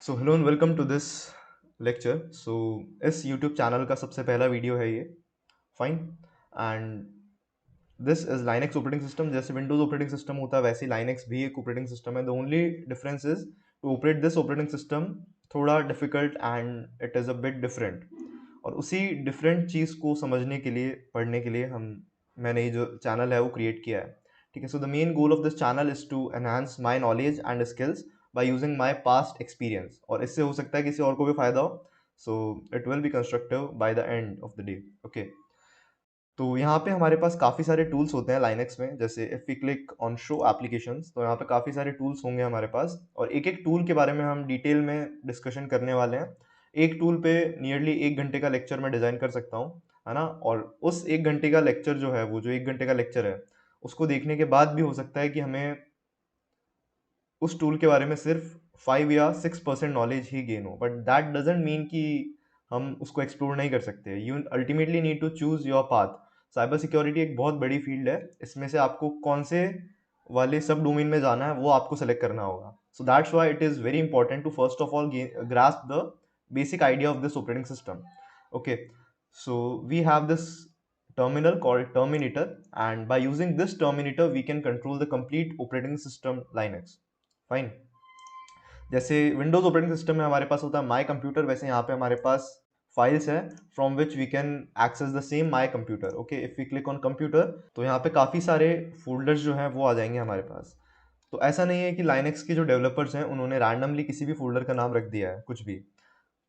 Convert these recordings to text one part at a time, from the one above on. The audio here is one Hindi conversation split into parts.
So hello and welcome to this lecture. So इस यूट्यूब चैनल का सबसे पहला वीडियो है ये। Fine. And this is Linux operating system. जैसे विंडोज ऑपरेटिंग सिस्टम होता है वैसे लाइनक्स भी एक ऑपरेटिंग सिस्टम है। The only difference is to operate this operating system थोड़ा difficult and it is a bit different. और उसी डिफरेंट चीज़ को समझने के लिए, पढ़ने के लिए मैंने ये जो चैनल है वो क्रिएट किया है। ठीक है। So the main goal of this channel is to enhance my knowledge and skills by using my past experience. और इससे हो सकता है किसी और को भी फायदा हो। So it will be constructive by the end of the day. Okay. तो यहाँ पे हमारे पास काफ़ी सारे टूल्स होते हैं लाइनक्स में। जैसे if we click on show applications, तो यहाँ पे काफ़ी सारे टूल्स होंगे हमारे पास, और एक एक टूल के बारे में हम डिटेल में डिस्कशन करने वाले हैं। एक टूल पे नियरली 1 घंटे का लेक्चर मैं डिज़ाइन कर सकता हूँ, है ना। और उस 1 घंटे का लेक्चर जो है, वो जो 1 घंटे का लेक्चर है, उसको देखने के बाद भी हो सकता है कि हमें उस टूल के बारे में सिर्फ 5 या 6% नॉलेज ही गेन हो, बट दैट डजेंट मीन कि हम उसको एक्सप्लोर नहीं कर सकते। You ultimately need to choose your path. Cyber security एक बहुत बड़ी फील्ड है। इसमें से आपको कौन से वाले सब डोमेन में जाना है वो आपको सेलेक्ट करना होगा। So that's why it is very important to first of all grasp the basic idea of this operating system. Okay. So we have this terminal called Terminator, and by using this Terminator we can control the complete operating system Linux. Fine. जैसे विंडोज ऑपरेटिंग सिस्टम में हमारे पास होता है माई कंप्यूटर, वैसे यहाँ पे हमारे पास फाइल्स है from which we can access the same my computer. Okay. If we click on computer तो यहाँ पे काफ़ी सारे फोल्डर्स जो हैं वो आ जाएंगे हमारे पास। तो ऐसा नहीं है कि लाइनक्स के जो डेवलपर्स हैं उन्होंने रैंडमली किसी भी फोल्डर का नाम रख दिया है कुछ भी।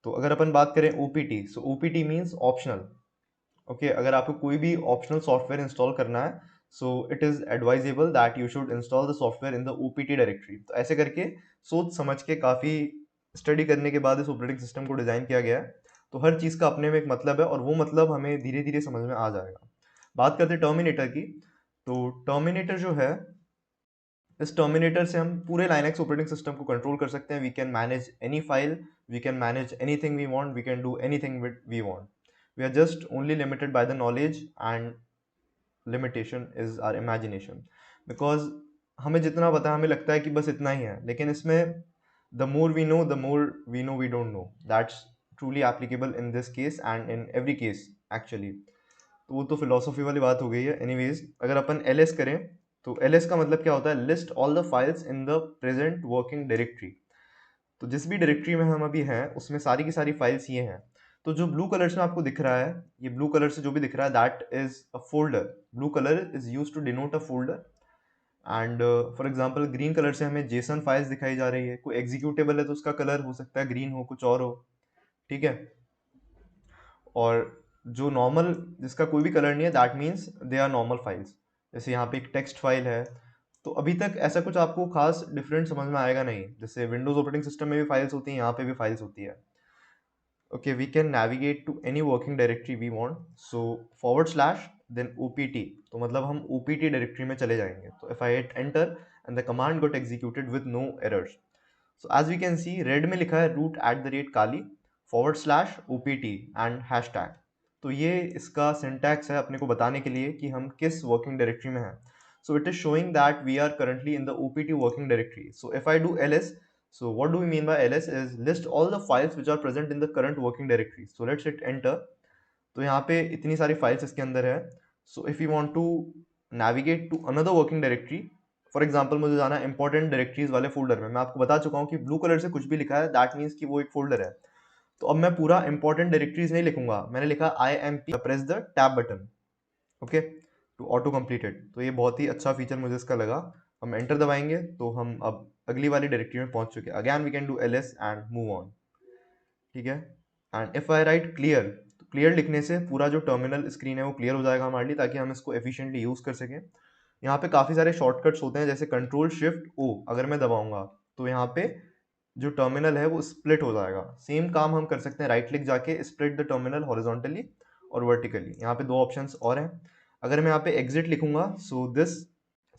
तो अगर अपन बात करें OPT, सो OPT मीन्स ऑप्शनल। ओके। अगर आपको कोई भी ऑप्शनल सॉफ्टवेयर इंस्टॉल करना है, so it is advisable that you should install the software in the OPT directory. तो ऐसे करके सोच समझ के, काफ़ी स्टडी करने के बाद इस ऑपरेटिंग सिस्टम को डिज़ाइन किया गया है। तो हर चीज़ का अपने में एक मतलब है, और वो मतलब हमें धीरे धीरे समझ में आ जाएगा। बात करते हैं टर्मिनेटर की। तो टर्मिनेटर जो है, इस टर्मिनेटर से हम पूरे लाइनक्स ऑपरेटिंग सिस्टम को कंट्रोल कर सकते हैं। We can manage any file, we can manage anything we want, we can do anything we want. We are just only limited by the knowledge, and limitation is our imagination. Because हमें जितना पता है हमें लगता है कि बस इतना ही है, लेकिन इसमें the more we know we don't know. That's truly applicable in this case and in every case actually. तो वो तो फिलोसफी वाली बात हो गई है। एनीवेज, अगर अपन LS करें तो LS का मतलब क्या होता है? List all the files in the present working directory. तो जिस भी डायरेक्टरी में हम अभी हैं उसमें सारी की सारी फाइल्स ये हैं। तो जो ब्लू कलर से आपको दिख रहा है, ये ब्लू कलर से जो भी दिख रहा है, that is a folder. Blue colour is use to denote a folder. And for example green colour से हमें जेसन फाइल्स दिखाई जा रही है। कोई एग्जीक्यूटेबल है तो उसका कलर हो सकता है ग्रीन हो, कुछ और हो। ठीक है। और जो नॉर्मल, जिसका कोई भी कलर नहीं है, that means they are normal files. जैसे यहाँ पे एक टेक्स्ट फाइल है। तो अभी तक ऐसा कुछ आपको खास डिफरेंट समझ में आएगा नहीं। जैसे विंडोज ऑपरेटिंग सिस्टम में भी फाइल्स होती हैं, यहाँ पे भी फाइल्स होती है। Okay, we can navigate to any working directory we want. So / then opt, तो मतलब हम opt डायरेक्टरी में चले जाएंगे। तो if I hit enter and the command got executed with no errors. So as we can see, red में लिखा है root@kali / opt and hashtag। तो ये इसका सिंटैक्स है अपने को बताने के लिए कि हम किस वर्किंग डायरेक्टरी में हैं। So it is showing that we are currently in the opt working directory. So if I do ls, so what do we mean by ls is list all the files which are present in the current working directory. So let's hit enter। तो यहाँ पे इतनी सारी फाइल्स इसके अंदर है। So if you want to navigate to another working directory, for example मुझे जाना है इंपॉर्टेंट डायरेक्टरीज वाले फोल्डर में। मैं आपको बता चुका हूँ कि ब्लू कलर से कुछ भी लिखा है दैट मीन्स कि वो एक फोल्डर है। तो अब मैं पूरा इंपॉर्टेंट डायरेक्टरीज नहीं लिखूंगा, मैंने लिखा IMP, press the tab button. Okay. To auto completed. तो ये बहुत ही अच्छा फीचर मुझे इसका लगा। हम एंटर दबाएंगे तो हम अब अगली वाली डायरेक्टरी में पहुंच चुके हैं। Again we can do ls and move on. ठीक है। And if I write clear, तो क्लियर लिखने से पूरा जो टर्मिनल स्क्रीन है वो क्लियर हो जाएगा हमारे लिए, ताकि हम इसको एफिशिएंटली यूज कर सकें। यहाँ पे काफी सारे शॉर्टकट्स होते हैं, जैसे Ctrl+Shift+O अगर मैं दबाऊंगा तो यहाँ पे जो टर्मिनल है वो स्प्लिट हो जाएगा। सेम काम हम कर सकते हैं राइट क्लिक जाके स्प्लिट द टर्मिनल हॉरिजॉन्टली और वर्टिकली। यहाँ पे 2 ऑप्शंस और हैं। अगर मैं यहाँ पे एग्जिट लिखूंगा, so this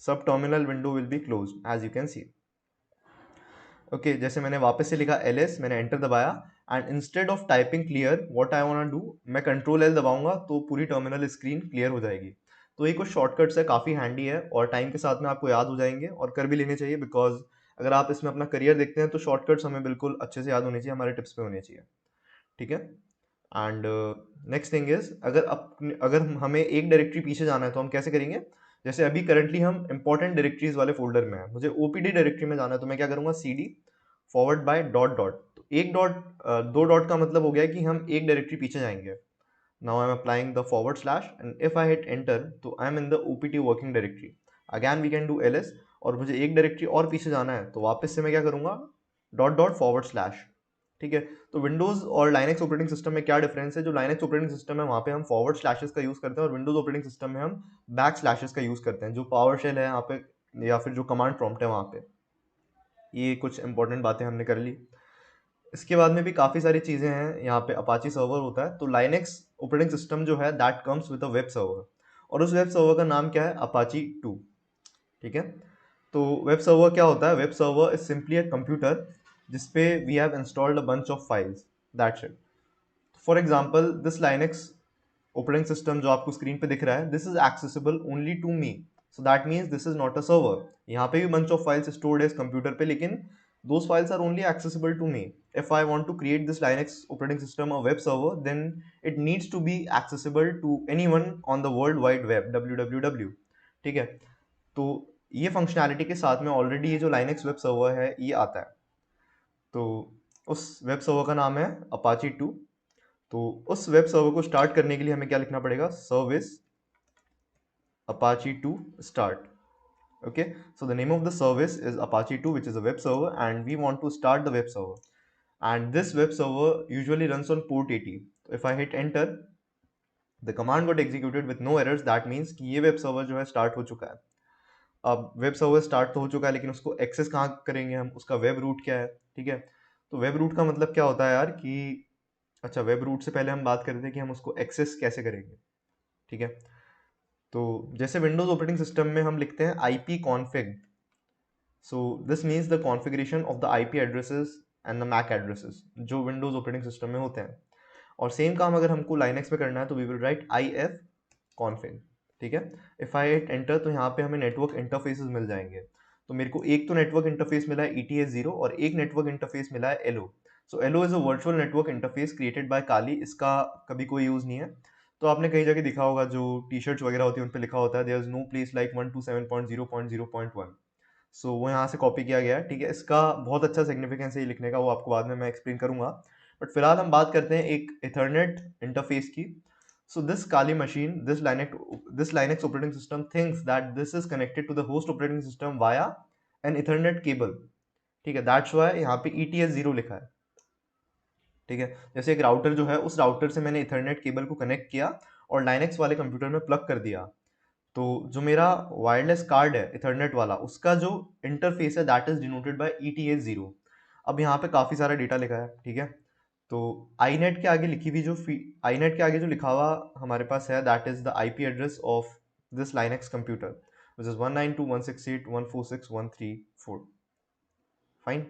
sub terminal window will be close as you can see. Okay. जैसे मैंने वापस से लिखा ls, मैंने एंटर दबाया, and instead of typing clear what I want to do, मैं Ctrl+L दबाऊंगा तो पूरी टर्मिनल स्क्रीन क्लियर हो जाएगी। तो ये कुछ शॉर्टकट्स है, काफ़ी हैंडी है, और टाइम के साथ में आपको याद हो जाएंगे और कर भी लेने चाहिए। बिकॉज अगर आप इसमें अपना करियर देखते हैं तो शॉर्टकट्स हमें बिल्कुल अच्छे से याद होनी चाहिए, हमारे टिप्स पे होने चाहिए, ठीक है। एंड नेक्स्ट थिंग इज, अगर हमें एक डायरेक्टरी पीछे जाना है तो हम कैसे करेंगे? जैसे अभी करंटली हम इंपॉर्टेंट डायरेक्टरीज वाले फोल्डर में है, मुझे ओपीडी डायरेक्टरी में जाना है तो मैं क्या करूंगा, cd forward bye dot dot. तो एक डॉट, दो डॉट का मतलब हो गया कि हम एक डायरेक्टरी पीछे जाएंगे। Now I am applying the forward slash and if I hit enter तो I am in the OPT working directory. Again we can do ls, और मुझे एक डायरेक्टरी और पीछे जाना है तो वापस से मैं क्या करूंगा, डॉट डॉट फॉरवर्ड स्लैश, ठीक है। तो विंडोज और लाइनेक्स ऑपरेटिंग सिस्टम में क्या डिफरेंस है? जो लाइनेक्स ऑपरेटिंग सिस्टम है वहाँ पे हम फॉरवर्ड स्लैशेस का यूज करते हैं, और विंडोज ऑपरेटिंग सिस्टम में हम बैक स्लैशेस का यूज करते हैं। जो पावर शेल है यहाँ पे या फिर जो कमांड प्रॉम्प्ट है वहाँ पे। ये कुछ इंपॉर्टेंट बातें हमने कर ली। इसके बाद में भी काफ़ी सारी चीज़ें हैं, यहाँ पे अपाची सर्वर होता है। तो लाइनेक्स ऑपरेटिंग सिस्टम जो है that comes with a web server, और उस वेब सर्वर का नाम क्या है? अपाची 2, ठीक है। तो वेब सर्वर क्या होता है? Web server is simply a computer जिसपे we have installed a bunch of files, that's it. For example this Linux operating system जो आपको स्क्रीन पे दिख रहा है, this is accessible only to me, so that means this is not a server. यहाँ पे भी बंच ऑफ फाइल्स स्टोर्ड है इस कंप्यूटर पे, लेकिन those files are only accessible to me. If I want to create this Linux operating system a web server, then it needs to be accessible to anyone on the world wide web, www, ठीक है। तो ये फंक्शनैलिटी के साथ में ऑलरेडी ये जो Linux वेब सर्वर है ये आता है। तो उस वेब सर्वर का नाम है Apache 2। तो उस वेब सर्वर को स्टार्ट करने के लिए हमें क्या लिखना पड़ेगा? Service Apache 2 start. Okay, so the name of the service is Apache 2, which is a web server, and we want to start the web server. And this web server usually runs on port 80. So if I hit enter, the command got executed with no errors. That means कि ये web server जो है start हो चुका है। अब वेब सर्वर स्टार्ट तो हो चुका है, लेकिन उसको एक्सेस कहाँ करेंगे हम? उसका वेब रूट क्या है, ठीक है। तो वेब रूट का मतलब क्या होता है यार कि, अच्छा, वेब रूट से पहले हम बात करते हैं कि हम उसको एक्सेस कैसे करेंगे, ठीक है। तो जैसे विंडोज ऑपरेटिंग सिस्टम में हम लिखते हैं IP config, so this means the configuration of the IP addresses and the MAC addresses जो विंडोज ऑपरेटिंग सिस्टम में होते हैं। और सेम काम अगर हमको लाइनेक्स में करना है तो we will write IF config, ठीक है। इफ आई हिट एंटर तो यहाँ पे हमें नेटवर्क इंटरफेसेस मिल जाएंगे। तो मेरे को एक तो नेटवर्क इंटरफेस मिला है ETS0 और एक नेटवर्क इंटरफेस मिला है LO। So LO is a virtual network interface created by Kali, इसका कभी कोई यूज नहीं है। तो आपने कई जगह दिखा होगा जो टी शर्ट्स वगैरह होती है उन पे लिखा होता है there is no place like 127.0.0.1। सो वो यहाँ से कॉपी किया गया है, ठीक है। इसका बहुत अच्छा सिग्निफिकेंस है ये लिखने का, वो आपको बाद में मैं एक्सप्लेन करूंगा। बट फिलहाल हम बात करते हैं एक इथरनेट इंटरफेस की। So this Kali machine, this Linux operating system thinks that this is connected to the host operating system via an Ethernet cable, ठीक है। That's why यहाँ पे ETS0 लिखा है, ठीक है। जैसे एक राउटर जो है, उस राउटर से मैंने इथरनेट केबल को कनेक्ट किया और लाइनेक्स वाले कंप्यूटर में प्लग कर दिया। तो जो मेरा वायरलेस कार्ड है इथरनेट वाला, उसका जो इंटरफेस है that is denoted by ETS0। अब यहाँ पे काफ़ी सारा डेटा लिखा है, ठीक है। तो आईनेट के आगे लिखी हुई जो आईनेट के आगे जो लिखा हुआ हमारे पास है that is the IP address of this Linux computer, which is 192.168.146.134, fine.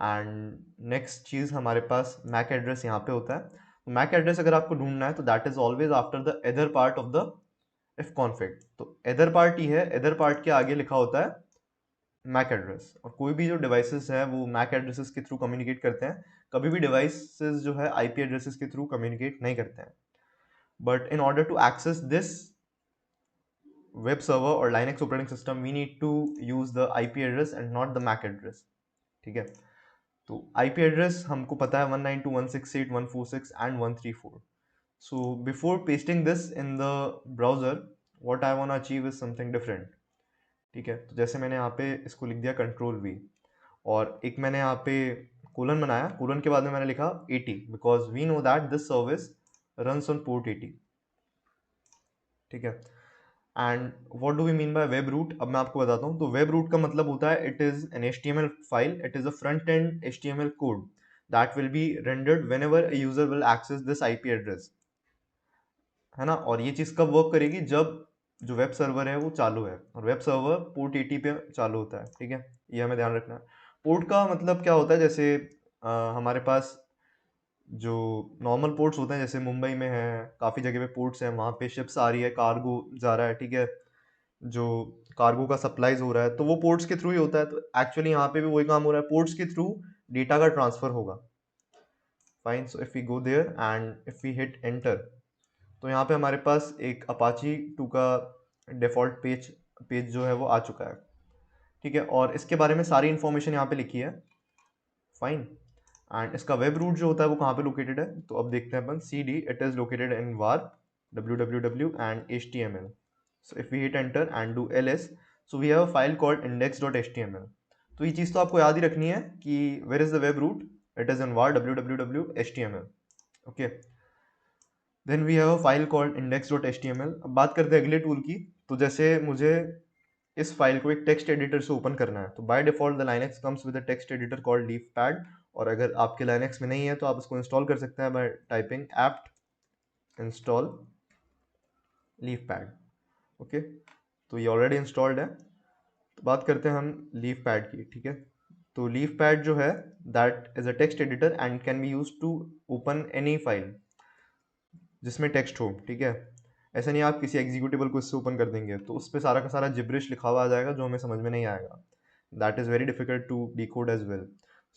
And next चीज़ हमारे पास मैक एड्रेस यहाँ पे होता है। तो मैक एड्रेस अगर आपको ढूंढना है तो that is always after the other part of the if config. तो अदर पार्ट ही है, अदर पार्ट के आगे लिखा होता है मैक एड्रेस। और कोई भी जो डिवाइसेस है वो मैक एड्रेसेस के थ्रू कम्युनिकेट करते हैं, कभी भी डिवाइसेस जो है IP एड्रेसेस के थ्रू कम्युनिकेट नहीं करते हैं। But in order to access this web server और Linux operating system we need to use the IP address and not the MAC address, ठीक है। तो IP एड्रेस हमको पता है 192.168.146 and 134। So before pasting this in the browser, what I want to achieve is something different, ठीक है। तो जैसे मैंने यहाँ पे इसको लिख दिया Ctrl+V, और एक मैंने यहाँ पे कोलन बनाया, कोलन के बाद में मैंने लिखा 80 because we know that this service runs on port 80, ठीक है। And what do we mean by web root? अब मैं आपको बताता हूँ। तो वेब रूट का मतलब होता है it is an HTML file, it is a front end HTML code that will be rendered whenever a user will access this IP address, है ना। और ये चीज़ कब वर्क करेगी? जब जो वेब सर्वर है वो चालू है, और वेब सर्वर पोर्ट 80 पे चालू होता है, ठीक है। ये हमें ध्यान रखना है। पोर्ट का मतलब क्या होता है? जैसे हमारे पास जो नॉर्मल पोर्ट्स होते हैं, जैसे मुंबई में है, काफ़ी जगह पे पोर्ट्स हैं, वहाँ पे शिप्स आ रही है, कार्गो जा रहा है, ठीक है। जो कार्गो का सप्लाईज हो रहा है, तो वो पोर्ट्स के थ्रू ही होता है। तो एक्चुअली यहाँ पे भी वही काम हो रहा है, पोर्ट्स के थ्रू डेटा का ट्रांसफर होगा। Fine, so if we go there and if we hit enter, तो यहाँ पे हमारे पास एक अपाची 2 का डिफ़ॉल्ट पेज जो है वो आ चुका है। ठीक है, और इसके बारे में सारी इन्फॉर्मेशन यहाँ पे लिखी है। फाइन, एंड इसका वेब रूट जो होता है वो कहाँ पे लोकेटेड है, तो अब देखते हैं अपन C D, it is located in var www and html. So if we hit enter and do ls, so we have a file called index.html. तो ये चीज़ तो आपको याद ही रखनी है कि where is the web root, it is in var www html. okay, then we have a file called index.html. अब बात करते हैं अगले टूल की। तो जैसे मुझे इस फाइल को एक टेक्स्ट एडिटर से ओपन करना है, तो by default the Linux comes with a text editor called Leafpad, और अगर आपके लाइनेक्स में नहीं है तो आप उसको इंस्टॉल कर सकते हैं by typing apt install Leafpad. Okay, तो ये ऑलरेडी इंस्टॉल्ड है। तो बात करते हैं हम लीफपैड की। ठीक है, तो लीफपैड जो है that is a text editor and can be use to open any file जिसमें टेक्स्ट हो। ठीक है, ऐसा नहीं आप किसी एग्जीक्यूटिबल को इससे ओपन कर देंगे तो उस पर सारा का सारा जिब्रिश लिखा हुआ आ जाएगा जो हमें समझ में नहीं आएगा। That is very difficult to decode as well.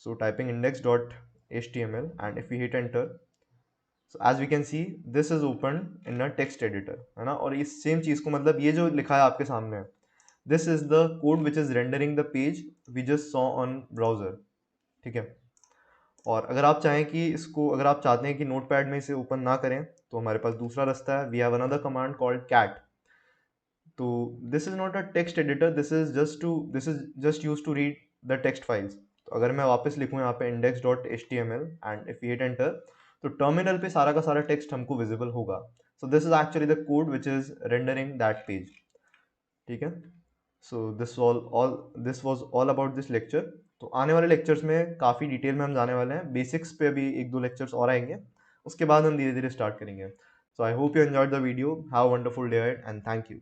So typing index.html and if we hit enter, so as we can see this is opened in a text editor, है ना। और इस सेम चीज़ को, मतलब ये जो लिखा है आपके सामने, this is the code which is rendering the page we just saw on browser. ठीक है, और अगर आप चाहें कि इसको, अगर आप चाहते हैं कि नोटपैड में इसे ओपन ना करें, तो हमारे पास दूसरा रास्ता है। We have another command called cat. तो this is not a text editor, this is just use to read the text files. तो अगर मैं वापस लिखूँ यहाँ पे index.html and if you hit enter, तो टर्मिनल पे सारा का सारा टेक्स्ट हमको विजिबल होगा। So this is actually the code which is rendering that page. ठीक है, so this was all about this lecture. तो आने वाले लेक्चर्स में काफ़ी डिटेल में हम जाने वाले हैं, बेसिक्स पे अभी 1-2 लेक्चर्स और आएंगे, उसके बाद हम धीरे धीरे स्टार्ट करेंगे। So I hope you enjoyed the video, have a wonderful day and thank you.